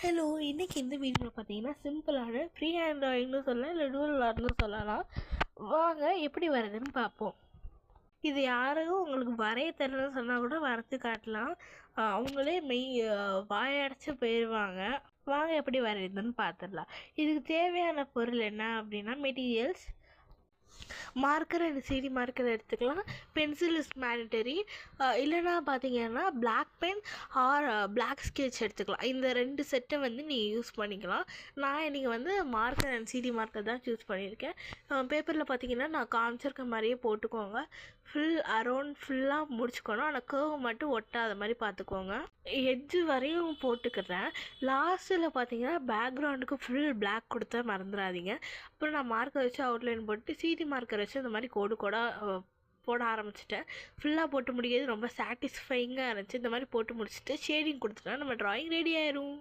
Hello, இன்றைக்கி இந்த வீடியோவில் பார்த்தீங்கன்னா சிம்பிளான ஃப்ரீ ஹேண்ட் ட்ராயிங்னு சொல்லலாம், இல்லை டூடல் ஆர்ட்னு சொல்லலாம். வாங்க எப்படி வர்றதுன்னு பார்ப்போம். இது யாரும் உங்களுக்கு வரைய தெரியலன்னு சொன்னால் கூட வரைச்சி காட்டலாம். அவங்களே வாயடைச்சு போயிடுவாங்க. வாங்க எப்படி வரையுதுன்னு பார்த்துடலாம். இதுக்கு தேவையான பொருள் என்ன அப்படின்னா, materials marker and CD marker எடுத்துக்கலாம். Pencil is mandatory. இல்லைனா பார்த்தீங்கன்னா black pen or black sketch எடுத்துக்கலாம். இந்த 2 செட்டை வந்து நீங்கள் யூஸ் பண்ணிக்கலாம். நான் இன்றைக்கி மார்க்கர் அண்ட் சிடி மார்க்கர் தான் சூஸ் பண்ணியிருக்கேன். பேப்பரில் பார்த்தீங்கன்னா நான் காமிச்சிருக்க மாதிரியே போட்டுக்கோங்க. அரௌண்ட் ஃபுல்லாக முடிச்சுக்கணும். ஆனால் கர்வ் மட்டும் ஒட்டாத மாதிரி பார்த்துக்கோங்க. எட்ஜு வரையும் போட்டுக்கிறேன். லாஸ்ட்டில் பார்த்தீங்கன்னா பேக்ரவுண்டுக்கு ஃபுல் பிளாக் கொடுத்தா மறந்துடாதீங்க. அப்புறம் நான் மார்க்கர் வச்சு அவுட்லைன் போட்டு சிடி மார்க்கர் வச்சு இந்த மாதிரி கோடாக போட ஆரம்பிச்சிட்டேன். ஃபுல்லாக போட்டு முடியாது ரொம்ப சாட்டிஸ்ஃபைங்காக இருந்துச்சு. இந்த மாதிரி போட்டு முடிச்சுட்டு ஷேடிங் கொடுத்துட்டா நம்ம ட்ராயிங் ரெடி ஆயிரும்.